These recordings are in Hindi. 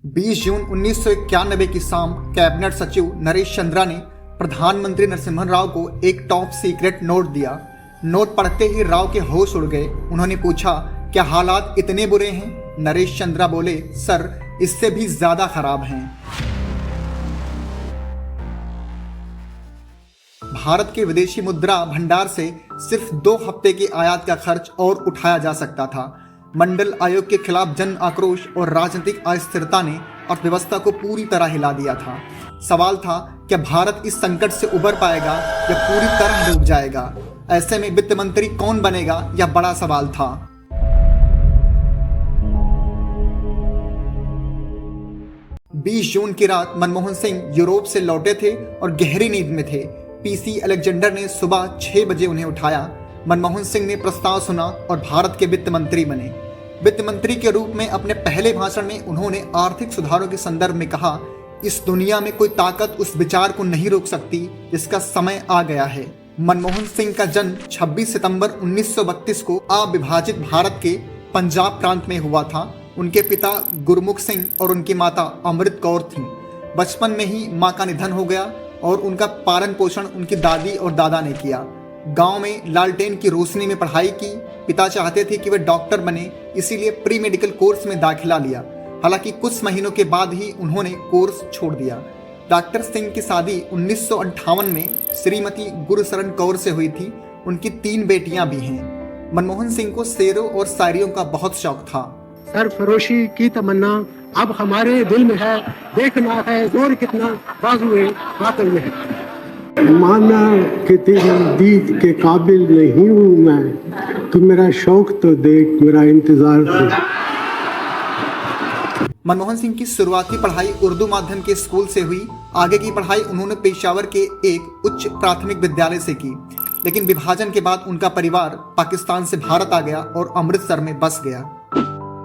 20 जून 1991 की शाम कैबिनेट सचिव नरेश चंद्रा ने प्रधानमंत्री नरसिम्हन राव को एक टॉप सीक्रेट नोट दिया। नोट पढ़ते ही राव के होश उड़ गए। उन्होंने पूछा, क्या हालात इतने बुरे हैं? नरेश चंद्रा बोले, सर इससे भी ज्यादा खराब हैं। भारत के विदेशी मुद्रा भंडार से सिर्फ 2 हफ्ते के आयात का खर्च और उठाया जा सकता था। मंडल आयोग के खिलाफ जन आक्रोश और राजनीतिक अस्थिरता ने अर्थव्यवस्था को पूरी तरह हिला दिया था। सवाल था, क्या भारत इस संकट से उबर पाएगा या पूरी तरह डूब जाएगा? ऐसे में वित्त मंत्री कौन बनेगा, यह बड़ा सवाल था। बीस जून की रात मनमोहन सिंह यूरोप से लौटे थे और गहरी नींद में थे। पीसी अलेक्जेंडर ने सुबह 6 बजे उन्हें उठाया। मनमोहन सिंह ने प्रस्ताव सुना और भारत के वित्त मंत्री बने। वित्त मंत्री के रूप में अपने पहले भाषण में उन्होंने आर्थिक सुधारों के संदर्भ में कहा, इस दुनिया में कोई ताकत उस विचार को नहीं रोक सकती जिसका समय आ गया है। मनमोहन सिंह का जन्म 26 सितंबर 1932 को अविभाजित भारत के पंजाब प्रांत में हुआ था। उनके पिता गुरमुख सिंह और उनकी माता अमृत कौर थीं। बचपन में ही मां का निधन हो गया और उनका पालन पोषण उनकी दादी और दादा ने किया। गांव में लालटेन की रोशनी में पढ़ाई की। पिता चाहते थे कि वे डॉक्टर बने, इसीलिए प्री मेडिकल कोर्स में दाखिला लिया। हालांकि कुछ महीनों के बाद ही उन्होंने कोर्स छोड़ दिया। डॉक्टर सिंह की शादी 1958 में श्रीमती गुरशरण कौर से हुई थी। उनकी 3 बेटियां भी हैं। मनमोहन सिंह को शेरों और शायरियों का बहुत शौक था। सरफरोशी की तमन्ना अब हमारे दिल में है, देखना है जोर कितना बाजुए बातल में है। माना कि तेरी दीद के काबिल नहीं हूँ मैं, तू मेरा शौक तो देख, मेरा इंतजार देख। मनमोहन सिंह की शुरुआती पढ़ाई उर्दू माध्यम के स्कूल से हुई। आगे की पढ़ाई उन्होंने पेशावर के एक उच्च प्राथमिक विद्यालय से की, लेकिन विभाजन के बाद उनका परिवार पाकिस्तान से भारत आ गया और अमृतसर में बस गया।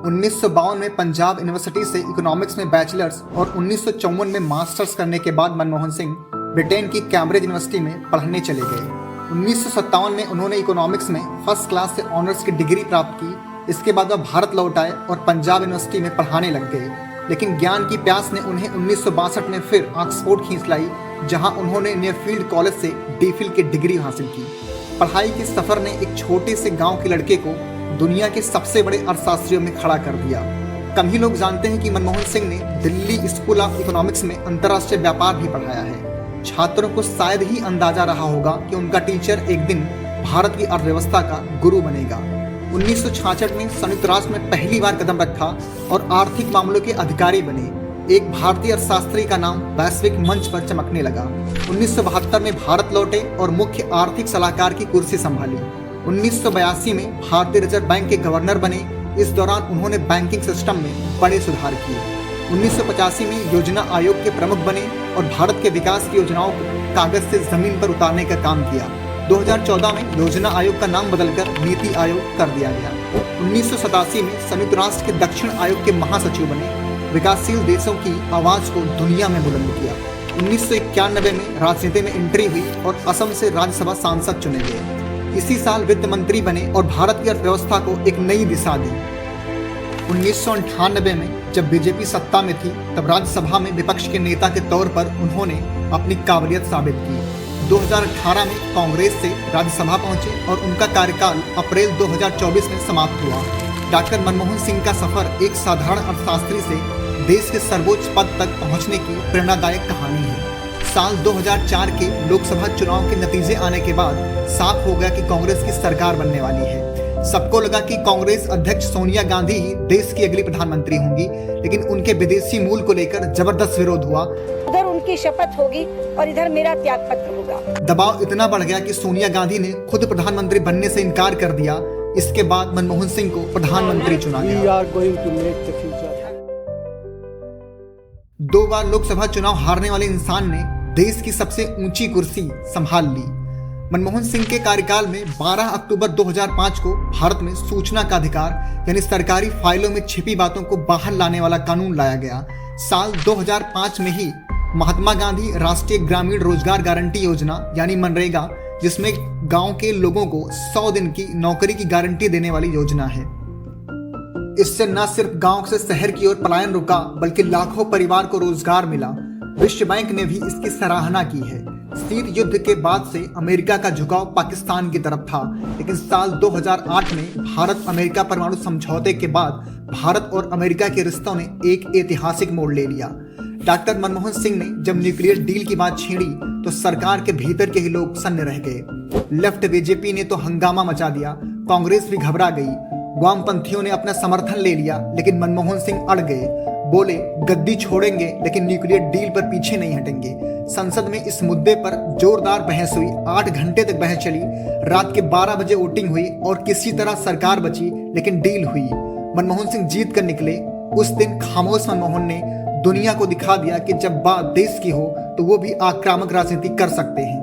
1952 में पंजाब यूनिवर्सिटी से इकोनॉमिक्स में बैचलर्स और 1954 में मास्टर्स करने के बाद मनमोहन सिंह ब्रिटेन की कैम्ब्रिज यूनिवर्सिटी में पढ़ने चले गए। 1957 में उन्होंने इकोनॉमिक्स में फर्स्ट क्लास से ऑनर्स की डिग्री प्राप्त की। इसके बाद वह भारत लौट आए और पंजाब यूनिवर्सिटी में पढ़ाने लग गए, लेकिन ज्ञान की प्यास ने उन्हें 1962 में फिर ऑक्सफोर्ड खींच लाई, जहां उन्होंने न्यूफील्ड कॉलेज से डीफिल की डिग्री हासिल की। पढ़ाई के सफर ने एक छोटे से गाँव के लड़के को दुनिया के सबसे बड़े अर्थशास्त्रियों में खड़ा कर दिया। कम ही लोग जानते हैं कि मनमोहन सिंह ने दिल्ली स्कूल ऑफ इकोनॉमिक्स में अंतर्राष्ट्रीय व्यापार भी पढ़ाया है। छात्रों को शायद ही अंदाजा रहा होगा कि उनका टीचर एक दिन भारत की अर्थव्यवस्था का गुरु बनेगा। 1966 में संयुक्त राष्ट्र में पहली बार कदम रखा और आर्थिक मामलों के अधिकारी बने। एक भारतीय अर्थशास्त्री का नाम वैश्विक मंच पर चमकने लगा। 1972 में भारत लौटे और मुख्य आर्थिक सलाहकार की कुर्सी संभाली। 1982 में भारतीय रिजर्व बैंक के गवर्नर बने। इस दौरान उन्होंने बैंकिंग सिस्टम में बड़े सुधार किए। 1985 में योजना आयोग के प्रमुख बने और भारत के विकास की योजनाओं को कागज से जमीन पर उतारने का काम किया। 2014 में योजना आयोग का नाम बदलकर नीति आयोग कर दिया गया। 1987 में संयुक्त राष्ट्र के दक्षिण आयोग के महासचिव बने। विकासशील देशों की आवाज को दुनिया में बुलंद किया। 1991 में राजनीति में एंट्री हुई और असम से राज्यसभा सांसद चुने गए। इसी साल वित्त मंत्री बने और भारत की अर्थव्यवस्था को एक नई दिशा दी। 1998 में जब बीजेपी सत्ता में थी, तब राज्यसभा में विपक्ष के नेता के तौर पर उन्होंने अपनी काबिलियत साबित की। 2018 में कांग्रेस से राज्यसभा पहुंचे और उनका कार्यकाल अप्रैल 2024 में समाप्त हुआ। डॉक्टर मनमोहन सिंह का सफर एक साधारण अर्थशास्त्री से देश के सर्वोच्च पद तक पहुंचने की प्रेरणादायक कहानी है। साल 2004 के लोकसभा चुनाव के नतीजे आने के बाद साफ हो गया कि कांग्रेस की सरकार बनने वाली है। सबको लगा कि कांग्रेस अध्यक्ष सोनिया गांधी ही देश की अगली प्रधानमंत्री होंगी, लेकिन उनके विदेशी मूल को लेकर जबरदस्त विरोध हुआ। उधर उनकी शपथ होगी और इधर मेरा त्यागपत्र होगा। दबाव इतना बढ़ गया कि सोनिया गांधी ने खुद प्रधानमंत्री बनने से इनकार कर दिया। इसके बाद मनमोहन सिंह को प्रधानमंत्री चुना गया। 2 बार लोकसभा चुनाव हारने वाले इंसान ने देश की सबसे ऊंची कुर्सी संभाल ली। मनमोहन सिंह के कार्यकाल में 12 अक्टूबर 2005 को भारत में सूचना का अधिकार यानी सरकारी फाइलों में छिपी बातों को बाहर लाने वाला कानून लाया गया। साल 2005 में ही महात्मा गांधी राष्ट्रीय ग्रामीण रोजगार गारंटी योजना यानी मनरेगा, जिसमें गांव के लोगों को 100 दिन की नौकरी की गारंटी देने वाली योजना है। इससे न सिर्फ गांव से शहर की ओर पलायन रुका बल्कि लाखों परिवार को रोजगार मिला। विश्व बैंक ने भी इसकी सराहना की है। शीत युद्ध के बाद से अमेरिका का झुकाव पाकिस्तान की तरफ था, लेकिन साल 2008 में भारत अमेरिका परमाणु समझौते के बाद भारत और अमेरिका के रिश्तों ने एक ऐतिहासिक मोड़ ले लिया। डॉक्टर मनमोहन सिंह ने जब न्यूक्लियर डील की बात छेड़ी तो सरकार के भीतर के ही लोग सन्न रह गए। लेफ्ट बीजेपी ने तो हंगामा मचा दिया, कांग्रेस भी घबरा गई, वामपंथियों ने अपना समर्थन ले लिया, लेकिन मनमोहन सिंह अड़ गए। बोले गद्दी छोड़ेंगे लेकिन न्यूक्लियर डील पर पीछे नहीं हटेंगे। संसद में इस मुद्दे पर जोरदार बहस हुई, 8 घंटे तक बहस चली। रात के 12 बजे वोटिंग हुई और किसी तरह सरकार बची, लेकिन डील हुई। मनमोहन सिंह जीत कर निकले। उस दिन खामोश मनमोहन ने दुनिया को दिखा दिया कि जब बात देश की हो तो वो भी आक्रामक राजनीति कर सकते हैं।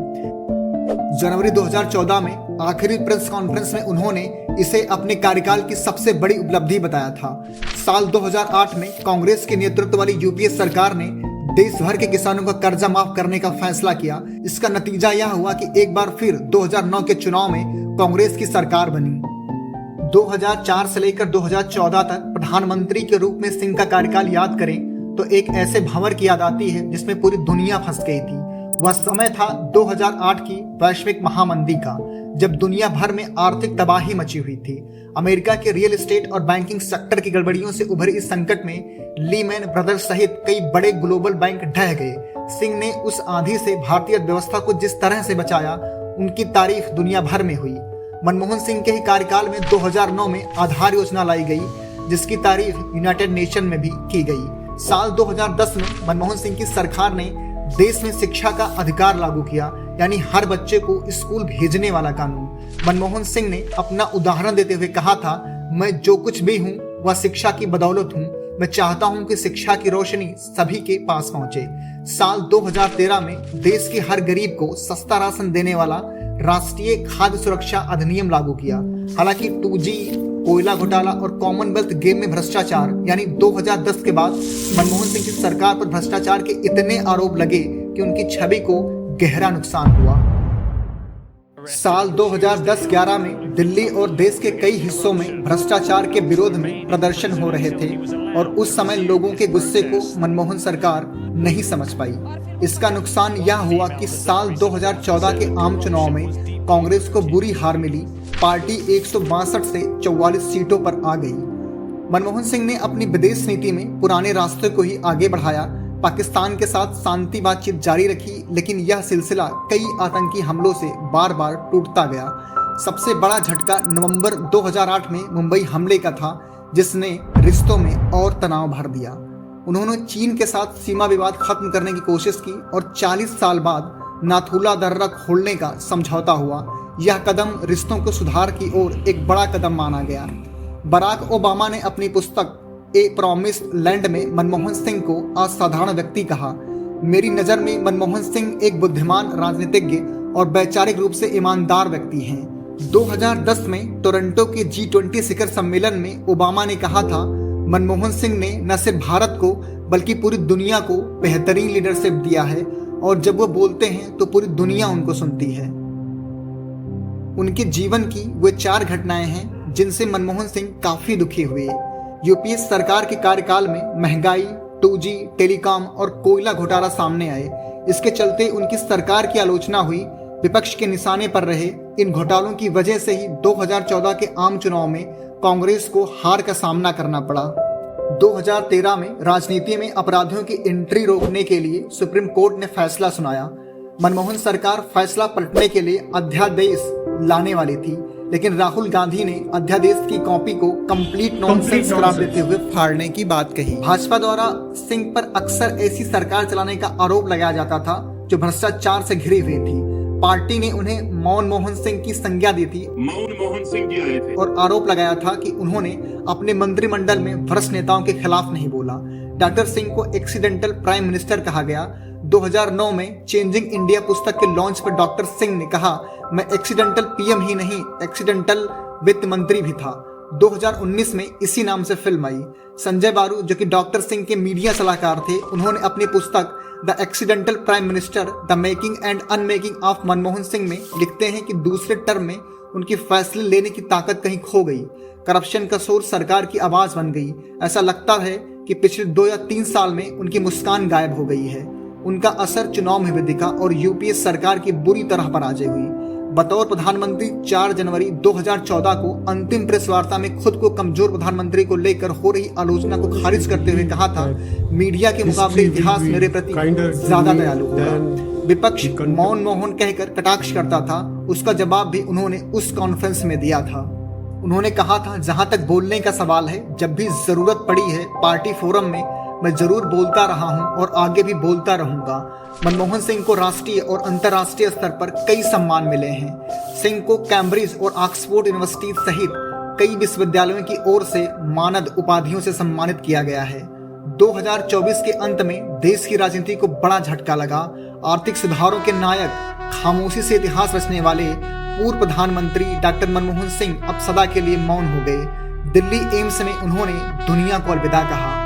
जनवरी 2014 में आखिरी प्रेस कॉन्फ्रेंस में उन्होंने इसे अपने कार्यकाल की सबसे बड़ी उपलब्धि बताया था। साल 2008 में कांग्रेस के नेतृत्व वाली यूपीए सरकार ने देश भर के किसानों का कर्जा माफ करने का फैसला किया। इसका नतीजा यह हुआ कि एक बार फिर 2009 के चुनाव में कांग्रेस की सरकार बनी। 2004 से लेकर 2014 तक प्रधानमंत्री के रूप में सिंह का कार्यकाल याद करें तो एक ऐसे भंवर की याद आती है जिसमें पूरी दुनिया फंस गई थी। वह समय था 2008 की वैश्विक महामंदी का, जब दुनिया भर में आर्थिक तबाही मची हुई थी। अमेरिका के रियल एस्टेट और बैंकिंग सेक्टर की गड़बड़ियों से उभरे इस संकट में लीमैन ब्रदर्स सहित कई बड़े ग्लोबल बैंक ढह गए। सिंह ने उस आंधी से भारतीय अर्थव्यवस्था को जिस तरह से बचाया, उनकी तारीफ दुनिया भर में हुई। मनमोहन सिंह के ही कार्यकाल में 2009 में आधार योजना लाई गई, जिसकी तारीफ यूनाइटेड नेशन में भी की गई। साल 2010 में मनमोहन सिंह की सरकार ने देश में शिक्षा का अधिकार लागू किया, यानी हर बच्चे को स्कूल भेजने वाला कानून। मनमोहन सिंह ने अपना उदाहरण देते हुए कहा था, मैं जो कुछ भी हूँ वह शिक्षा की बदौलत हूँ। मैं चाहता हूँ कि शिक्षा की रोशनी सभी के पास पहुँचे। साल 2013 में देश के हर गरीब को सस्ता राशन देने वाला राष्ट्रीय खाद्य सुरक्षा अधिनियम लागू किया। हालांकि 2G, कोयला घोटाला और कॉमनवेल्थ गेम में भ्रष्टाचार यानी 2010 के बाद मनमोहन सिंह की सरकार पर भ्रष्टाचार के इतने आरोप लगे कि उनकी छवि को गहरा नुकसान हुआ। साल 2010-11 में दिल्ली और देश के कई हिस्सों में भ्रष्टाचार के विरोध में प्रदर्शन हो रहे थे और उस समय लोगों के गुस्से को मनमोहन सरकार नहीं समझ पाई। इसका नुकसान यह हुआ कि साल 2014 के आम चुनाव में कांग्रेस को बुरी हार मिली। पार्टी 162 से 44 सीटों पर आ गई। मनमोहन सिंह ने अपनी विदेश नीति में पुराने रास्ते को ही आगे बढ़ाया, पाकिस्तान के साथ शांति बातचीत जारी रखी, लेकिन यह सिलसिला कई आतंकी हमलों से बार बार टूटता गया। सबसे बड़ा झटका नवंबर 2008 में मुंबई हमले का था, जिसने रिश्तों में और तनाव भर दिया। उन्होंने चीन के साथ सीमा विवाद खत्म करने की कोशिश की और 40 साल बाद नाथुला दर्रा खोलने का समझौता हुआ। यह कदम रिश्तों को सुधार की ओर एक बड़ा कदम माना गया। बराक ओबामा ने अपनी पुस्तक ए प्रॉमिस्ड लैंड में मनमोहन सिंह को असाधारण व्यक्ति कहा। मेरी नज़र में मनमोहन सिंह एक बुद्धिमान राजनीतिज्ञ और वैचारिक रूप से ईमानदार व्यक्ति हैं। 2010 में टोरंटो के G20 शिखर सम्मेलन में ओबामा ने कहा था, मनमोहन सिंह ने न सिर्फ भारत को बल्कि पूरी दुनिया को बेहतरीन लीडरशिप दिया है और जब वो बोलते हैं तो पूरी दुनिया उनको सुनती है। उनके जीवन की वे 4 घटनाएं हैं जिनसे मनमोहन सिंह काफी दुखी हुए। यूपीए सरकार के कार्यकाल में महंगाई, 2G, टेलीकॉम और कोयला घोटाला सामने आए। इसके चलते उनकी सरकार की आलोचना हुई, विपक्ष के निशाने पर रहे। इन घोटालों की वजह से ही 2014 के आम चुनाव में कांग्रेस को हार का सामना करना पड़ा। 2013 में राजनीति में अपराधियों की एंट्री रोकने के लिए सुप्रीम कोर्ट ने फैसला सुनाया। मनमोहन सरकार फैसला पलटने के लिए अध्यादेश लाने वाली थी, लेकिन राहुल गांधी ने अध्यादेश की कॉपी को कंप्लीट नॉनसेंस करार देते हुए फाड़ने की बात कही। भाजपा द्वारा सिंह पर अक्सर ऐसी सरकार चलाने का आरोप लगाया जाता था जो भ्रष्टाचार से घिरी हुई थी। पार्टी ने उन्हें मौन मोहन सिंह की संज्ञा दी थी। मौन मोहन सिंह जी आए थे और आरोप लगाया था कि उन्होंने अपने मंत्रिमंडल में भ्रष्ट नेताओं के खिलाफ नहीं बोला। डॉक्टर सिंह को एक्सीडेंटल प्राइम मिनिस्टर कहा गया। 2009 में चेंजिंग इंडिया पुस्तक के लॉन्च पर डॉक्टर सिंह ने कहा, मैं एक्सीडेंटल पीएम ही नहीं, एक्सीडेंटल वित्त मंत्री भी था। 2019 में इसी नाम से फिल्म आई। संजय बारू, जो कि डॉक्टर सिंह के मीडिया सलाहकार थे, उन्होंने अपनी पुस्तक the accidental prime minister the making and unmaking of Manmohan Singh में लिखते हैं कि दूसरे टर्म में उनकी फैसले लेने की ताकत कहीं खो गई। करप्शन का शोर सरकार की आवाज बन गई। ऐसा लगता है कि पिछले 2 या 3 साल में उनकी मुस्कान गायब हो गई है। उनका असर चुनाव में भी दिखा और यूपीए सरकार की बुरी तरह पराजय हुई। बतौर प्रधानमंत्री 4 जनवरी 2014 को अंतिम प्रेस वार्ता में खुद को कमजोर प्रधानमंत्री को लेकर हो रही आलोचना को खारिज करते हुए कहा था, मीडिया के मुकाबले इतिहास मेरे प्रति ज्यादा दयालु होगा। विपक्ष मौन मोहन कहकर कटाक्ष करता था, उसका जवाब भी उन्होंने उस कॉन्फ्रेंस में दिया था। उन्होंने कहा था, जहां तक बोलने का सवाल है, जब भी जरूरत पड़ी है पार्टी फोरम में मैं जरूर बोलता रहा हूं और आगे भी बोलता रहूंगा। मनमोहन सिंह को राष्ट्रीय और अंतर्राष्ट्रीय स्तर पर कई सम्मान मिले हैं। सिंह को कैम्ब्रिज और ऑक्सफोर्ड यूनिवर्सिटी सहित कई विश्वविद्यालयों की ओर से मानद उपाधियों से सम्मानित किया गया है। 2024 के अंत में देश की राजनीति को बड़ा झटका लगा। आर्थिक सुधारों के नायक, खामोशी से इतिहास रचने वाले पूर्व प्रधानमंत्री डॉक्टर मनमोहन सिंह अब सदा के लिए मौन हो गए। दिल्ली एम्स में उन्होंने दुनिया को अलविदा कहा।